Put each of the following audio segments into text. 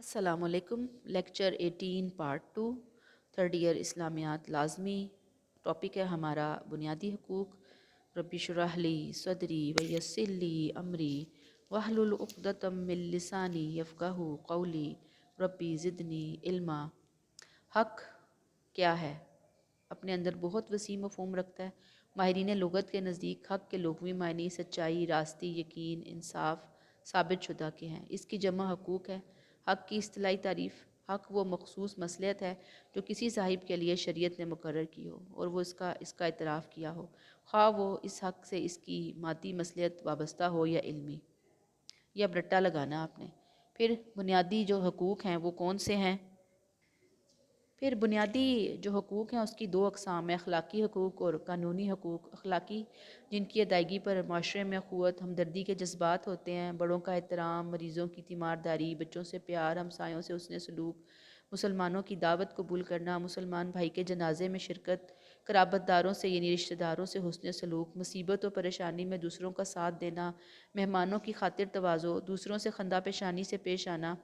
السلام علیکم۔ Lecture 18 part 2 third year اسلامیات لازمی ٹاپک ہے ہمارا بنیادی حقوق۔ ربی اشرح لی صدری ویسر لی امری واحلل عقدۃ من لسانی یفقہوا قولی ربی زدنی علما۔ حق کیا ہے؟ اپنے اندر بہت وسیع مفہوم رکھتا ہے۔ ماہرین لغت کے نزدیک حق کے لغوی معنی سچائی، راستی، یقین، انصاف ثابت شدہ کے ہیں۔ اس کی جمع حقوق ہے۔ حق کی اصطلاحی تعریف: حق وہ مخصوص مصلحت ہے جو کسی صاحب کے لیے شریعت نے مقرر کی ہو اور وہ اس کا اعتراف کیا ہو، خواہ وہ اس حق سے اس کی مادی مصلحت وابستہ ہو یا علمی۔ یہ اب رٹا لگانا آپ نے۔ پھر بنیادی جو حقوق ہیں وہ کون سے ہیں؟ پھر بنیادی جو حقوق ہیں اس کی دو اقسام ہیں، اخلاقی حقوق اور قانونی حقوق۔ اخلاقی، جن کی ادائیگی پر معاشرے میں اخوت، ہمدردی کے جذبات ہوتے ہیں، بڑوں کا احترام، مریضوں کی تیمارداری، بچوں سے پیار، ہمسایوں سے حسن سلوک، مسلمانوں کی دعوت قبول کرنا، مسلمان بھائی کے جنازے میں شرکت، قرابت داروں سے یعنی رشتہ داروں سے حسن سلوک، مصیبت و پریشانی میں دوسروں کا ساتھ دینا، مہمانوں کی خاطر تواضع، دوسروں سے خندہ پیشانی سے پیش آنا۔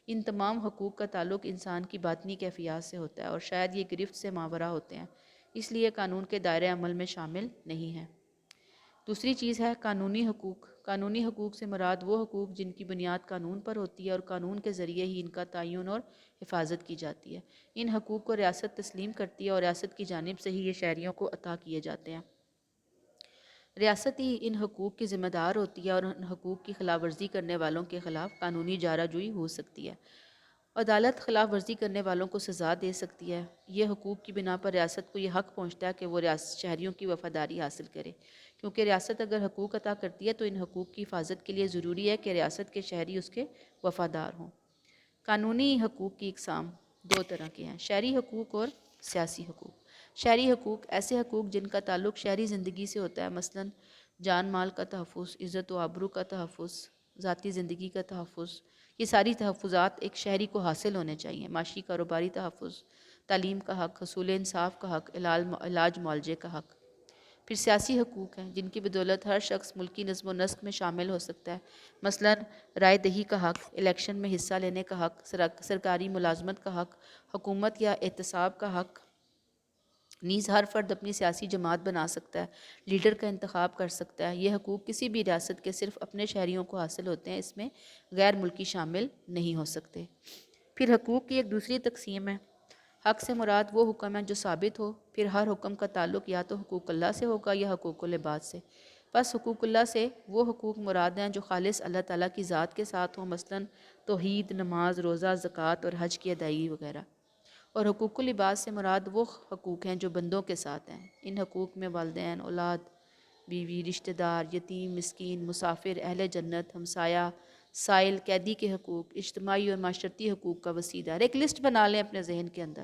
ان تمام حقوق کا تعلق انسان کی باطنی کیفیات سے ہوتا ہے اور شاید یہ گرفت سے ماورا ہوتے ہیں، اس لیے قانون کے دائرۂ عمل میں شامل نہیں ہیں۔ دوسری چیز ہے قانونی حقوق۔ قانونی حقوق سے مراد وہ حقوق جن کی بنیاد قانون پر ہوتی ہے اور قانون کے ذریعے ہی ان کا تعین اور حفاظت کی جاتی ہے۔ ان حقوق کو ریاست تسلیم کرتی ہے اور ریاست کی جانب سے ہی یہ شہریوں کو عطا کیے جاتے ہیں۔ ریاست ہی ان حقوق کی ذمہ دار ہوتی ہے اور ان حقوق کی خلاف ورزی کرنے والوں کے خلاف قانونی چارہ جوئی ہو سکتی ہے۔ عدالت خلاف ورزی کرنے والوں کو سزا دے سکتی ہے۔ یہ حقوق کی بنا پر ریاست کو یہ حق پہنچتا ہے کہ وہ شہریوں کی وفاداری حاصل کرے، کیونکہ ریاست اگر حقوق عطا کرتی ہے تو ان حقوق کی حفاظت کے لیے ضروری ہے کہ ریاست کے شہری اس کے وفادار ہوں۔ قانونی حقوق کی اقسام دو طرح کے ہیں، شہری حقوق اور سیاسی حقوق۔ شہری حقوق ایسے حقوق جن کا تعلق شہری زندگی سے ہوتا ہے، مثلاً جان مال کا تحفظ، عزت و آبرو کا تحفظ، ذاتی زندگی کا تحفظ۔ یہ ساری تحفظات ایک شہری کو حاصل ہونے چاہیے۔ معاشی کاروباری تحفظ، تعلیم کا حق، حصول انصاف کا حق، علاج معالجے کا حق۔ پھر سیاسی حقوق ہیں جن کی بدولت ہر شخص ملکی نظم و نسق میں شامل ہو سکتا ہے، مثلاً رائے دہی کا حق، الیکشن میں حصہ لینے کا حق، سرکاری ملازمت کا حق، حکومت یا احتساب کا حق۔ نیز ہر فرد اپنی سیاسی جماعت بنا سکتا ہے، لیڈر کا انتخاب کر سکتا ہے۔ یہ حقوق کسی بھی ریاست کے صرف اپنے شہریوں کو حاصل ہوتے ہیں، اس میں غیر ملکی شامل نہیں ہو سکتے۔ پھر حقوق کی ایک دوسری تقسیم ہے۔ حق سے مراد وہ حکم ہے جو ثابت ہو۔ پھر ہر حکم کا تعلق یا تو حقوق اللہ سے ہوگا یا حقوق العباد سے۔ بس حقوق اللہ سے وہ حقوق مراد ہیں جو خالص اللہ تعالیٰ کی ذات کے ساتھ ہوں، مثلاً توحید، نماز، روزہ، زکوٰۃ اور حج کی ادائیگی وغیرہ۔ اور حقوق العباد سے مراد وہ حقوق ہیں جو بندوں کے ساتھ ہیں۔ ان حقوق میں والدین، اولاد، بیوی، رشتہ دار، یتیم، مسکین، مسافر، اہل جنت، ہمسایہ، سائل، قیدی کے حقوق، اجتماعی اور معاشرتی حقوق کا وسیع دائرہ۔ ایک لسٹ بنا لیں اپنے ذہن کے اندر۔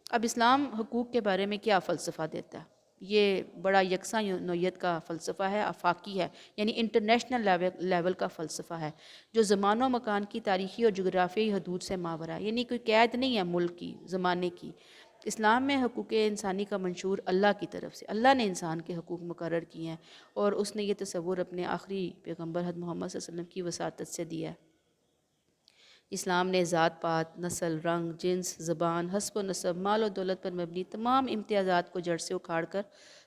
اب اسلام حقوق کے بارے میں کیا فلسفہ دیتا ہے؟ یہ بڑا یکساں نوعیت کا فلسفہ ہے، آفاقی ہے، یعنی انٹرنیشنل لیول کا فلسفہ ہے، جو زمان و مکان کی تاریخی اور جغرافیائی حدود سے ماورا ہے، یعنی کوئی قید نہیں ہے ملک کی، زمانے کی۔ اسلام میں حقوق انسانی کا منشور اللہ کی طرف سے، اللہ نے انسان کے حقوق مقرر کیے ہیں اور اس نے یہ تصور اپنے آخری پیغمبر حضرت محمد صلی اللہ علیہ وسلم کی وساطت سے دیا ہے۔ اسلام نے ذات پات، نسل، رنگ، جنس، زبان، حسب و نسب، مال و دولت پر مبنی تمام امتیازات کو جڑ سے اکھاڑ کر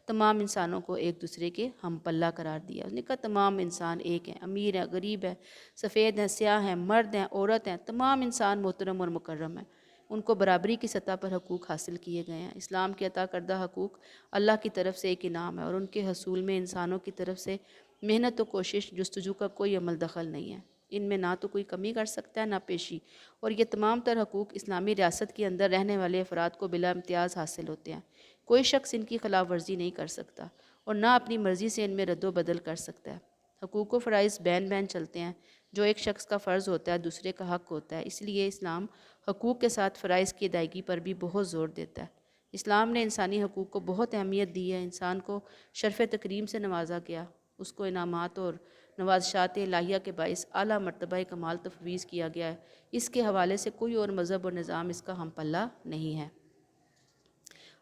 تمام انسانوں کو ایک دوسرے کے ہم پلہ قرار دیا۔ اس نے کہا تمام انسان ایک ہیں، امیر ہیں، غریب ہیں، سفید ہیں، سیاہ ہیں، مرد ہیں، عورت ہیں، تمام انسان محترم اور مکرم ہیں۔ ان کو برابری کی سطح پر حقوق حاصل کیے گئے ہیں۔ اسلام کے عطا کردہ حقوق اللہ کی طرف سے ایک انعام ہے اور ان کے حصول میں انسانوں کی طرف سے محنت و کوشش، جستجو کا کوئی عمل دخل نہیں ہے۔ ان میں نہ تو کوئی کمی کر سکتا ہے نہ پیشی، اور یہ تمام تر حقوق اسلامی ریاست کے اندر رہنے والے افراد کو بلا امتیاز حاصل ہوتے ہیں۔ کوئی شخص ان کی خلاف ورزی نہیں کر سکتا اور نہ اپنی مرضی سے ان میں رد و بدل کر سکتا ہے۔ حقوق و فرائض بین بین چلتے ہیں، جو ایک شخص کا فرض ہوتا ہے دوسرے کا حق ہوتا ہے، اس لیے اسلام حقوق کے ساتھ فرائض کی ادائیگی پر بھی بہت زور دیتا ہے۔ اسلام نے انسانی حقوق کو بہت اہمیت دی ہے، انسان کو شرف تکریم سے نوازا گیا، اس کو انعامات اور نوازشات الہیہ کے باعث اعلیٰ مرتبہ کمال تفویض کیا گیا ہے۔ اس کے حوالے سے کوئی اور مذہب اور نظام اس کا ہم پلہ نہیں ہے۔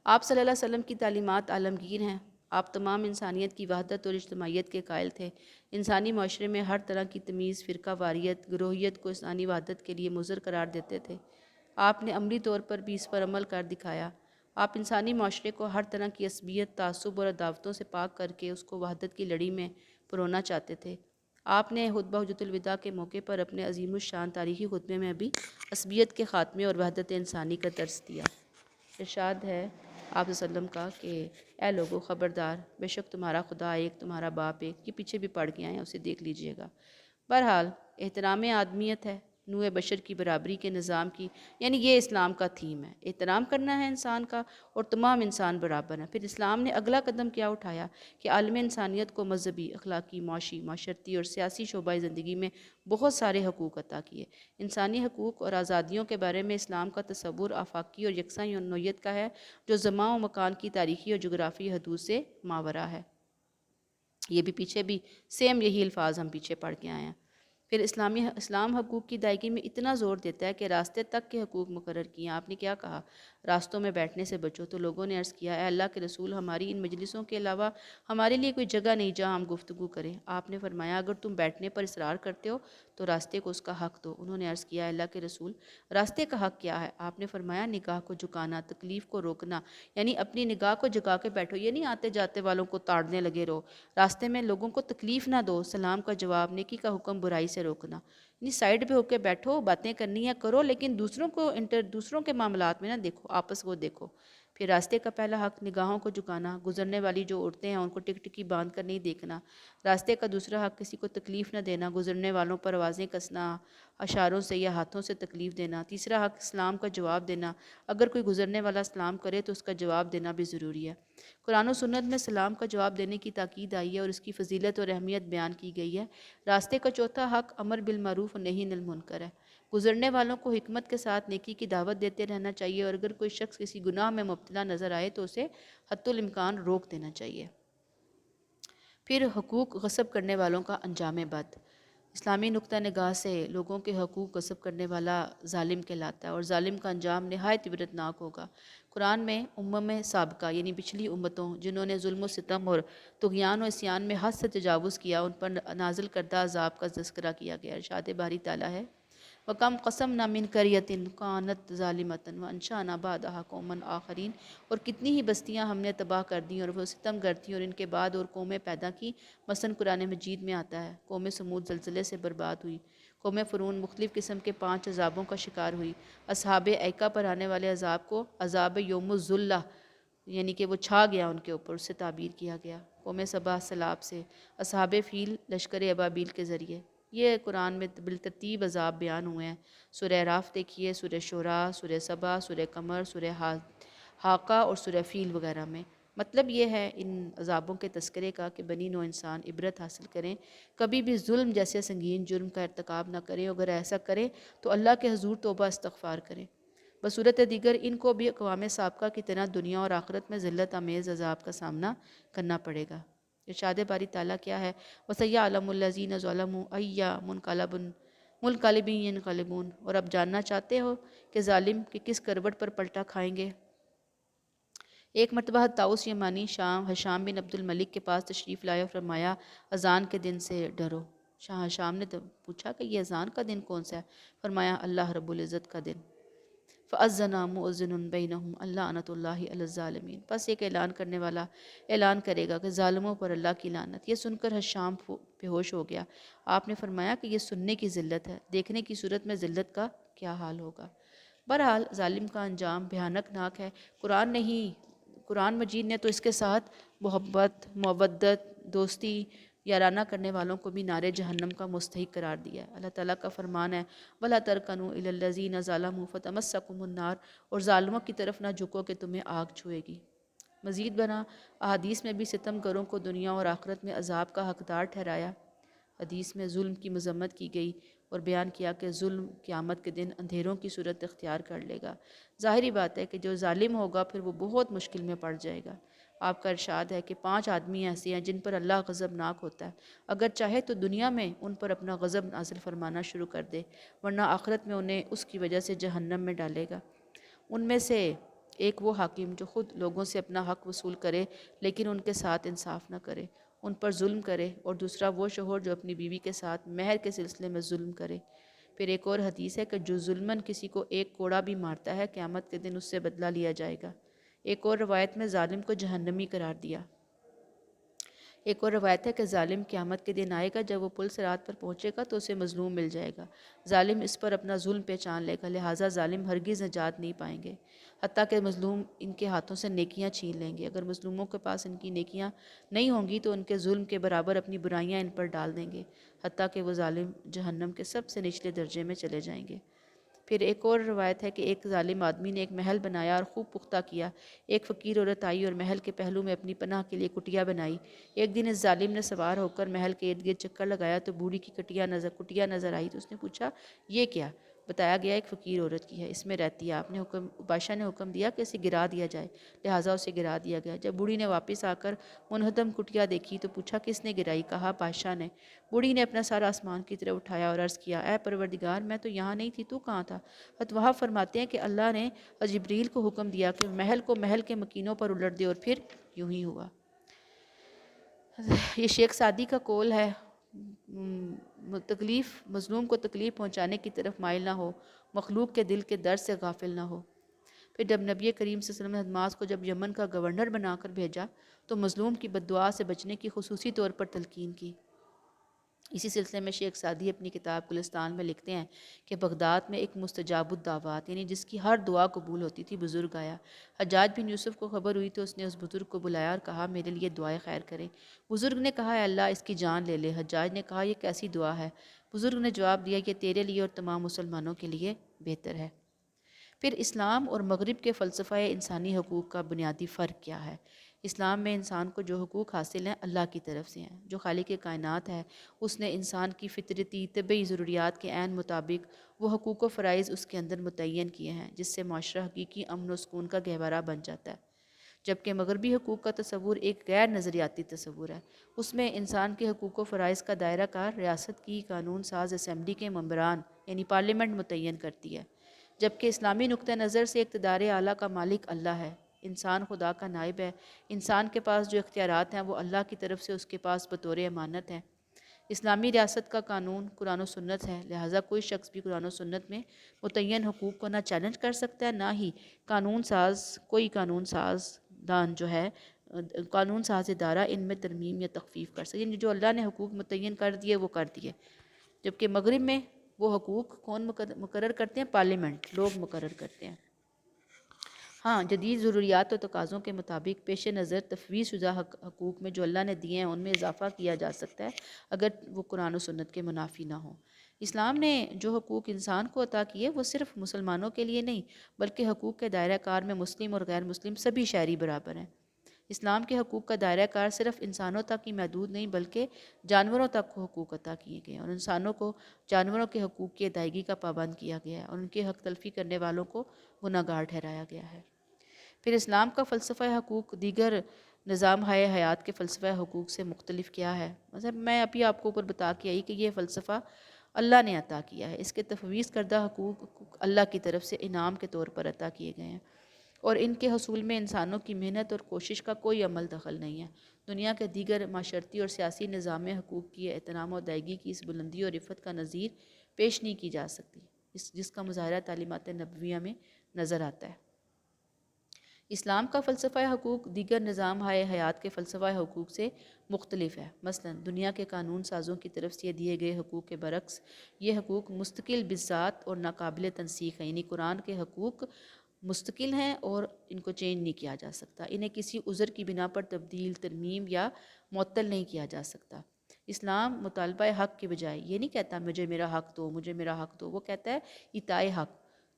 آپ صلی اللہ علیہ وسلم کی تعلیمات عالمگیر ہیں۔ آپ تمام انسانیت کی وحدت اور اجتماعیت کے قائل تھے۔ انسانی معاشرے میں ہر طرح کی تمیز، فرقہ واریت، گروہیت کو انسانی وحدت کے لیے مضر قرار دیتے تھے۔ آپ نے عملی طور پر بھی اس پر عمل کر دکھایا۔ آپ انسانی معاشرے کو ہر طرح کی عصبیت، تعصب اور عداوتوں سے پاک کر کے اس کو وحدت کی لڑی میں پرونا چاہتے تھے۔ آپ نے خطبہ حجۃ الوداع کے موقع پر اپنے عظیم الشان تاریخی خطبے میں بھی عصبیت کے خاتمے اور وحدت انسانی کا درس دیا۔ ارشاد ہے آپ صلی اللہ علیہ وسلم کا کہ اے لوگو خبردار، بے شک تمہارا خدا ایک، تمہارا باپ ایک۔ یہ پیچھے بھی پڑھ کے آئے ہیں، اسے دیکھ لیجئے گا۔ بہرحال احترام آدمیت ہے، نوع بشر کی برابری کے نظام کی، یعنی یہ اسلام کا تھیم ہے، احترام کرنا ہے انسان کا اور تمام انسان برابر ہیں۔ پھر اسلام نے اگلا قدم کیا اٹھایا کہ عالم انسانیت کو مذہبی، اخلاقی، معاشی، معاشرتی اور سیاسی شعبۂ زندگی میں بہت سارے حقوق عطا کیے۔ انسانی حقوق اور آزادیوں کے بارے میں اسلام کا تصور آفاقی اور یکساں نوعیت کا ہے، جو زمان و مکان کی تاریخی اور جغرافی حدود سے ماورا ہے۔ یہ بھی پیچھے بھی سیم یہی الفاظ ہم پیچھے پڑھ کے آئے ہیں۔ پھر اسلام حقوق کی ادائیگی میں اتنا زور دیتا ہے کہ راستے تک کے حقوق مقرر کیے ہیں۔ آپ نے کیا کہا؟ راستوں میں بیٹھنے سے بچو۔ تو لوگوں نے عرض کیا اے اللہ کے رسول، ہماری ان مجلسوں کے علاوہ ہمارے لیے کوئی جگہ نہیں جہاں ہم گفتگو کریں۔ آپ نے فرمایا اگر تم بیٹھنے پر اصرار کرتے ہو تو راستے کو اس کا حق دو۔ انہوں نے عرض کیا اے اللہ کے رسول، راستے کا حق کیا ہے؟ آپ نے فرمایا نگاہ کو جھکانا، تکلیف کو روکنا، یعنی اپنی نگاہ کو جھکا کے بیٹھو، یہ نہیں آتے جاتے والوں کو تاڑنے لگے رہو، راستے میں لوگوں کو تکلیف نہ دو، سلام کا جواب، نیکی کا حکم، برائی سے روکنا، یعنی سائیڈ پہ ہو کے بیٹھو، باتیں کرنی ہے کرو، لیکن دوسروں کے معاملات میں نہ دیکھو، آپس کو دیکھو۔ پھر راستے کا پہلا حق نگاہوں کو جھکانا، گزرنے والی جو عورتیں ہیں ان کو ٹک ٹکی باندھ کر نہیں دیکھنا۔ راستے کا دوسرا حق کسی کو تکلیف نہ دینا، گزرنے والوں پر آوازیں کسنا، اشاروں سے یا ہاتھوں سے تکلیف دینا۔ تیسرا حق اسلام کا جواب دینا، اگر کوئی گزرنے والا سلام کرے تو اس کا جواب دینا بھی ضروری ہے۔ قرآن و سنت میں سلام کا جواب دینے کی تاکید آئی ہے اور اس کی فضیلت اور اہمیت بیان کی گئی ہے۔ راستے کا چوتھا حق امر بالمعروف و نہی عن المنکر ہے۔ گزرنے والوں کو حکمت کے ساتھ نیکی کی دعوت دیتے رہنا چاہیے اور اگر کوئی شخص کسی گناہ میں مبتلا نظر آئے تو اسے حتی الامکان روک دینا چاہیے۔ پھر حقوق غصب کرنے والوں کا انجام بد۔ اسلامی نقطہ نگاہ سے لوگوں کے حقوق غصب کرنے والا ظالم کہلاتا ہے اور ظالم کا انجام نہایت عبرتناک ہوگا۔ قرآن میں امم سابقہ یعنی پچھلی امتوں جنہوں نے ظلم و ستم اور طغیان و عصیان میں حد سے تجاوز کیا، ان پر نازل کردہ عذاب کا تذکرہ کیا گیا۔ ارشاد باری تعالیٰ ہے وَكَمْ قَصَمْنَا مِنْ قَرْيَةٍ كَانَتْ ظَالِمَةً وَأَنشَأْنَا بَعْدَهَا قَوْمًا آخَرِينَ، اور کتنی ہی بستیاں ہم نے تباہ کر دیں اور وہ ستم گر تھیں اور ان کے بعد اور قومیں پیدا کی۔ مثلاً قرآن مجید میں آتا ہے قوم سمود زلزلے سے برباد ہوئی، قوم فرعون مختلف قسم کے 5 عذابوں کا شکار ہوئی، اصحاب ایکا پر آنے والے عذاب کو عذاب یوم الذلہ یعنی کہ وہ چھا گیا ان کے اوپر، اس سے تعبیر کیا گیا۔ قوم سبا سیلاب سے، اصحاب فیل لشکر ابابیل کے ذریعے۔ یہ قرآن میں بالترتیب عذاب بیان ہوئے ہیں۔ سورہ اعراف دیکھیے، سورہ شعراء، سورہ سبا، سورہ قمر، سورہ حاقہ اور سورہ فیل وغیرہ میں۔ مطلب یہ ہے ان عذابوں کے تذکرے کا کہ بنی نوع انسان عبرت حاصل کریں، کبھی بھی ظلم جیسے سنگین جرم کا ارتکاب نہ کریں، اگر ایسا کریں تو اللہ کے حضور توبہ استغفار کریں۔ بصورت دیگر ان کو بھی اقوام سابقہ کی طرح دنیا اور آخرت میں ذلت آمیز عذاب کا سامنا کرنا پڑے گا۔ ارشاد باری تعالیٰ کیا ہے وَسَيَعْلَمُ الَّذِينَ ظَلَمُوا أَيَّ منقلب ينقلبون، اور اب جاننا چاہتے ہو کہ ظالم کہ کس کروٹ پر پلٹا کھائیں گے۔ ایک مرتبہ طاؤس یمانی ہشام بن عبد الملک کے پاس تشریف لایا، فرمایا اذان کے دن سے ڈرو۔ شاہ ہشام نے پوچھا کہ یہ اذان کا دن کون سا ہے؟ فرمایا اللہ رب العزت کا دن۔ فَأَذَّنَ مُؤَذِّنٌ بَيْنَهُمْ اللعنۃ اللہ علی الظالمین، بس ایک اعلان کرنے والا اعلان کرے گا کہ ظالموں پر اللہ کی لعنت۔ یہ سن کر ہشام بے ہوش ہو گیا۔ آپ نے فرمایا کہ یہ سننے کی ذلت ہے، دیکھنے کی صورت میں ذلت کا کیا حال ہوگا۔ بہرحال ظالم کا انجام بھیانک ناک ہے۔ قرآن مجید نے تو اس کے ساتھ محبت، مودت، دوستی، یارانہ کرنے والوں کو بھی نار جہنم کا مستحق قرار دیا ہے۔ اللہ تعالیٰ کا فرمان ہے وَلَا تَرْكَنُوا إِلَى الَّذِينَ ظَلَمُوا فَتَمَسَّكُمُ النَّارُ، اور ظالموں کی طرف نہ جھکو کہ تمہیں آگ چھوئے گی۔ مزید بنا احادیث میں بھی ستم گروں کو دنیا اور آخرت میں عذاب کا حقدار ٹھہرایا۔ حدیث میں ظلم کی مذمت کی گئی اور بیان کیا کہ ظلم قیامت کے دن اندھیروں کی صورت اختیار کر لے گا۔ ظاہری بات ہے کہ جو ظالم ہوگا پھر وہ بہت مشکل میں پڑ جائے گا۔ آپ کا ارشاد ہے کہ 5 آدمی ایسے ہیں جن پر اللہ غضبناک ہوتا ہے، اگر چاہے تو دنیا میں ان پر اپنا غضب نازل فرمانا شروع کر دے، ورنہ آخرت میں انہیں اس کی وجہ سے جہنم میں ڈالے گا۔ ان میں سے ایک وہ حاکم جو خود لوگوں سے اپنا حق وصول کرے لیکن ان کے ساتھ انصاف نہ کرے، ان پر ظلم کرے، اور دوسرا وہ شوہر جو اپنی بیوی کے ساتھ مہر کے سلسلے میں ظلم کرے۔ پھر ایک اور حدیث ہے کہ جو ظلماً کسی کو ایک کوڑا بھی مارتا ہے قیامت کے دن اس سے بدلہ لیا جائے گا۔ ایک اور روایت میں ظالم کو جہنمی قرار دیا۔ ایک اور روایت ہے کہ ظالم قیامت کے دن آئے گا، جب وہ پل صراط پر پہنچے گا تو اسے مظلوم مل جائے گا۔ ظالم اس پر اپنا ظلم پہچان لے گا، لہٰذا ظالم ہرگز نجات نہیں پائیں گے، حتیٰ کہ مظلوم ان کے ہاتھوں سے نیکیاں چھین لیں گے۔ اگر مظلوموں کے پاس ان کی نیکیاں نہیں ہوں گی تو ان کے ظلم کے برابر اپنی برائیاں ان پر ڈال دیں گے، حتیٰ کہ وہ ظالم جہنم کے سب سے نچلے درجے میں چلے جائیں گے۔ پھر ایک اور روایت ہے کہ ایک ظالم آدمی نے ایک محل بنایا اور خوب پختہ کیا۔ ایک فقیر عورت آئی اور محل کے پہلو میں اپنی پناہ کے لیے کٹیا بنائی۔ ایک دن اس ظالم نے سوار ہو کر محل کے ارد گرد چکر لگایا تو بوڑھی کی کٹیا نظر آئی، تو اس نے پوچھا یہ کیا؟ بتایا گیا ایک فقیر عورت کی ہے، اس میں رہتی ہے۔ بادشاہ نے حکم دیا کہ اسے گرا دیا جائے، لہٰذا اسے گرا دیا گیا۔ جب بوڑھی نے واپس آ کر منہدم کٹیا دیکھی تو پوچھا کس نے گرائی؟ کہا بادشاہ نے۔ بوڑھی نے اپنا سارا آسمان کی طرف اٹھایا اور عرض کیا اے پروردگار، میں تو یہاں نہیں تھی، تو کہاں تھا؟ وہاں فرماتے ہیں کہ اللہ نے جبریل کو حکم دیا کہ محل کو محل کے مکینوں پر الٹ دے، اور پھر یوں ہی ہوا۔ یہ شیخ سعدی کا قول ہے، مظلوم کو تکلیف پہنچانے کی طرف مائل نہ ہو، مخلوق کے دل کے درد سے غافل نہ ہو۔ پھر جب نبی کریم صلی اللہ علیہ وسلم نے حدماس کو جب یمن کا گورنر بنا کر بھیجا تو مظلوم کی بددعا سے بچنے کی خصوصی طور پر تلقین کی۔ اسی سلسلے میں شیخ سعدی اپنی کتاب گلستان میں لکھتے ہیں کہ بغداد میں ایک مستجاب الدعوات یعنی جس کی ہر دعا قبول ہوتی تھی بزرگ آیا۔ حجاج بن یوسف کو خبر ہوئی تو اس نے اس بزرگ کو بلایا اور کہا میرے لیے دعائے خیر کریں۔ بزرگ نے کہا اے اللہ اس کی جان لے لے۔ حجاج نے کہا یہ کیسی دعا ہے؟ بزرگ نے جواب دیا یہ تیرے لیے اور تمام مسلمانوں کے لیے بہتر ہے۔ پھر اسلام اور مغرب کے فلسفہ انسانی حقوق کا بنیادی فرق کیا ہے؟ اسلام میں انسان کو جو حقوق حاصل ہیں اللہ کی طرف سے ہیں۔ جو خالق کائنات ہے اس نے انسان کی فطرتی طبعی ضروریات کے عین مطابق وہ حقوق و فرائض اس کے اندر متعین کیے ہیں جس سے معاشرہ حقیقی امن و سکون کا گہوارہ بن جاتا ہے۔ جبکہ مغربی حقوق کا تصور ایک غیر نظریاتی تصور ہے۔ اس میں انسان کے حقوق و فرائض کا دائرہ کار ریاست کی قانون ساز اسمبلی کے ممبران یعنی پارلیمنٹ متعین کرتی ہے، جبکہ اسلامی نقطہ نظر سے اقتدار اعلیٰ کا مالک اللہ ہے، انسان خدا کا نائب ہے۔ انسان کے پاس جو اختیارات ہیں وہ اللہ کی طرف سے اس کے پاس بطور امانت ہیں۔ اسلامی ریاست کا قانون قرآن و سنت ہے، لہٰذا کوئی شخص بھی قرآن و سنت میں متعین حقوق کو نہ چیلنج کر سکتا ہے، نہ ہی کوئی قانون ساز دان جو ہے قانون ساز ادارہ ان میں ترمیم یا تخفیف کر سکے، یعنی جو اللہ نے حقوق متعین کر دیے وہ کر دیے۔ جبکہ مغرب میں وہ حقوق کون مقرر کرتے ہیں؟ پارلیمنٹ، لوگ مقرر کرتے ہیں۔ ہاں جدید ضروریات و تقاضوں کے مطابق پیش نظر تفویض شدہ حقوق میں جو اللہ نے دیے ہیں ان میں اضافہ کیا جا سکتا ہے اگر وہ قرآن و سنت کے منافی نہ ہوں۔ اسلام نے جو حقوق انسان کو عطا کیے وہ صرف مسلمانوں کے لیے نہیں بلکہ حقوق کے دائرہ کار میں مسلم اور غیر مسلم سبھی شہری برابر ہیں۔ اسلام کے حقوق کا دائرہ کار صرف انسانوں تک ہی محدود نہیں بلکہ جانوروں تک کو حقوق عطا کیے گئے ہیں، اور انسانوں کو جانوروں کے حقوق کی ادائیگی کا پابند کیا گیا ہے اور ان کے حق تلفی کرنے والوں کو گناہ گار ٹھہرایا گیا ہے۔ پھر اسلام کا فلسفہ حقوق دیگر نظام حیات کے فلسفہ حقوق سے مختلف کیا ہے؟ مثلا میں ابھی آپ کو اوپر بتا کے آئی کہ یہ فلسفہ اللہ نے عطا کیا ہے، اس کے تفویض کردہ حقوق اللہ کی طرف سے انعام کے طور پر عطا کیے گئے ہیں، اور ان کے حصول میں انسانوں کی محنت اور کوشش کا کوئی عمل دخل نہیں ہے۔ دنیا کے دیگر معاشرتی اور سیاسی نظام میں حقوق کی احترام و ادائیگی کی اس بلندی اور عفت کا نظیر پیش نہیں کی جا سکتی جس کا مظاہرہ تعلیمات نبویہ میں نظر آتا ہے۔ اسلام کا فلسفہ حقوق دیگر نظام حیات کے فلسفہ حقوق سے مختلف ہے۔ مثلا دنیا کے قانون سازوں کی طرف سے دیے گئے حقوق کے برعکس یہ حقوق مستقل بذات اور ناقابل تنسیخ ہیں، یعنی قرآن کے حقوق مستقل ہیں اور ان کو چینج نہیں کیا جا سکتا، انہیں کسی عذر کی بنا پر تبدیل، ترمیم یا معطل نہیں کیا جا سکتا۔ اسلام مطالبہ حق کے بجائے یہ نہیں کہتا مجھے میرا حق دو، مجھے میرا حق دو، وہ کہتا ہے اطاع حق،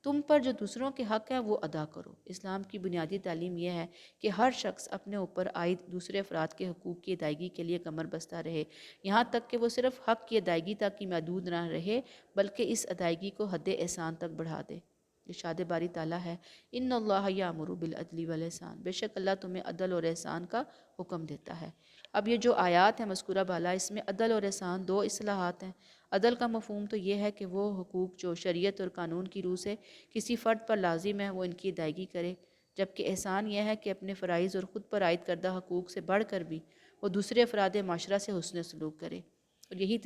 تم پر جو دوسروں کے حق ہیں وہ ادا کرو۔ اسلام کی بنیادی تعلیم یہ ہے کہ ہر شخص اپنے اوپر عائد دوسرے افراد کے حقوق کی ادائیگی کے لیے کمر بستہ رہے، یہاں تک کہ وہ صرف حق کی ادائیگی تک ہی محدود نہ رہے بلکہ اس ادائیگی کو حد احسان تک بڑھا دے۔ ارشاد باری تعالیٰ ہے ان اللہ یامر بالعدل والاحسان، بے شک اللہ تمہیں عدل اور احسان کا حکم دیتا ہے۔ اب یہ جو آیات ہیں مذکورہ بالا اس میں عدل اور احسان دو اصطلاحات ہیں۔ عدل کا مفہوم تو یہ ہے کہ وہ حقوق جو شریعت اور قانون کی روح سے کسی فرد پر لازم ہے وہ ان کی ادائیگی کرے، جبکہ احسان یہ ہے کہ اپنے فرائض اور خود پر عائد کردہ حقوق سے بڑھ کر بھی وہ دوسرے افراد معاشرہ سے حسن سلوک کرے، اور یہی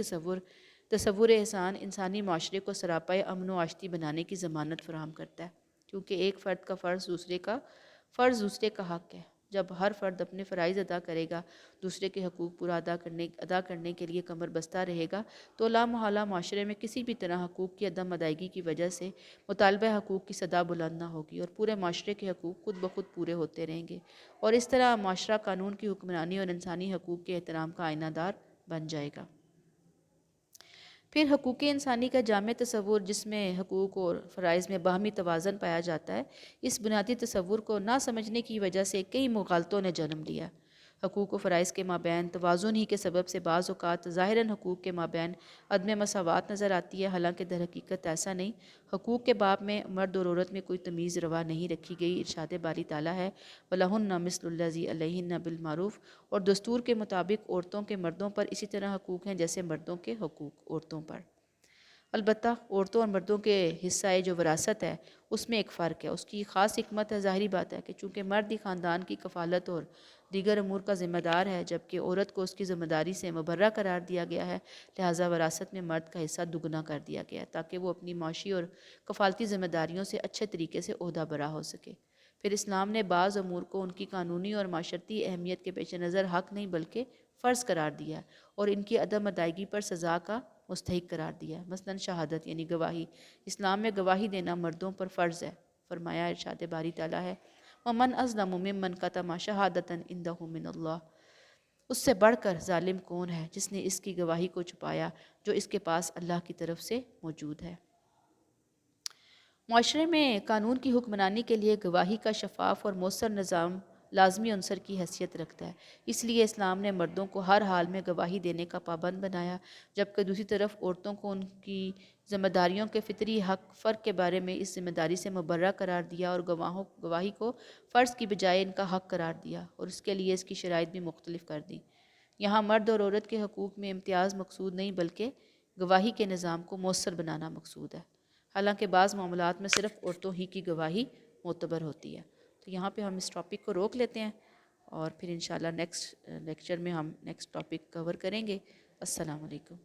تصور احسان انسانی معاشرے کو سراپا امن و آشتی بنانے کی ضمانت فراہم کرتا ہے، کیونکہ ایک فرد کا فرض دوسرے کا حق ہے۔ جب ہر فرد اپنے فرائض ادا کرے گا، دوسرے کے حقوق پورا ادا کرنے کے لیے کمر بستہ رہے گا، تو لا محالہ معاشرے میں کسی بھی طرح حقوق کی عدم ادائیگی کی وجہ سے مطالبہ حقوق کی صدا بلند نہ ہوگی، اور پورے معاشرے کے حقوق خود بخود پورے ہوتے رہیں گے، اور اس طرح معاشرہ قانون کی حکمرانی اور انسانی حقوق کے احترام کا آئینہ دار بن جائے گا۔ پھر حقوق انسانی کا جامع تصور، جس میں حقوق اور فرائض میں باہمی توازن پایا جاتا ہے، اس بنیادی تصور کو نہ سمجھنے کی وجہ سے کئی مغالطوں نے جنم لیا۔ حقوق و فرائض کے مابین توازن ہی کے سبب سے بعض اوقات ظاہراً حقوق کے مابین عدم مساوات نظر آتی ہے، حالانکہ در حقیقت ایسا نہیں۔ حقوق کے باب میں مرد اور عورت میں کوئی تمیز روا نہیں رکھی گئی۔ ارشاد باری تعالیٰ ہے وَلَهُنَّ مِثْلُ الَّذِي عَلَيْهِنَّ بِالْمَعْرُوفِ، اور دستور کے مطابق عورتوں کے مردوں پر اسی طرح حقوق ہیں جیسے مردوں کے حقوق عورتوں پر۔ البتہ عورتوں اور مردوں کے حصہ جو وراثت ہے اس میں ایک فرق ہے، اس کی خاص حکمت ہے۔ ظاہری بات ہے کہ چونکہ مرد ہی خاندان کی کفالت اور دیگر امور کا ذمہ دار ہے، جبکہ عورت کو اس کی ذمہ داری سے مبرہ قرار دیا گیا ہے، لہٰذا وراثت میں مرد کا حصہ دگنا کر دیا گیا ہے تاکہ وہ اپنی معاشی اور کفالتی ذمہ داریوں سے اچھے طریقے سے عہدہ برا ہو سکے۔ پھر اسلام نے بعض امور کو ان کی قانونی اور معاشرتی اہمیت کے پیش نظر حق نہیں بلکہ فرض قرار دیا ہے، اور ان کی عدم ادائیگی پر سزا کا مستحق قرار دیا ہے۔ مثلاً شہادت یعنی گواہی، اسلام میں گواہی دینا مردوں پر فرض ہے۔ فرمایا، ارشاد باری تعالیٰ ہے وَمَنْ أَظْلَمُ مِمَّنْ كَتَمَ شَهَادَةً عِنْدَهُ مِنَ اللَّهِ، اس سے بڑھ کر ظالم کون ہے جس نے اس کی گواہی کو چھپایا جو اس کے پاس اللہ کی طرف سے موجود ہے۔ معاشرے میں قانون کی حکمرانی کے لیے گواہی کا شفاف اور مؤثر نظام لازمی عنصر کی حیثیت رکھتا ہے۔ اس لیے اسلام نے مردوں کو ہر حال میں گواہی دینے کا پابند بنایا، جبکہ دوسری طرف عورتوں کو ان کی ذمہ داریوں کے فطری فرق کے بارے میں اس ذمہ داری سے مبرہ قرار دیا، اور گواہی کو فرض کی بجائے ان کا حق قرار دیا، اور اس کے لیے اس کی شرائط بھی مختلف کر دیں۔ یہاں مرد اور عورت کے حقوق میں امتیاز مقصود نہیں بلکہ گواہی کے نظام کو مؤثر بنانا مقصود ہے، حالانکہ بعض معاملات میں صرف عورتوں ہی کی گواہی معتبر ہوتی ہے۔ تو یہاں پہ ہم اس ٹاپک کو روک لیتے ہیں، اور پھر انشاءاللہ نیکسٹ لیکچر میں ہم نیکسٹ ٹاپک کور کریں گے۔ السلام علیکم۔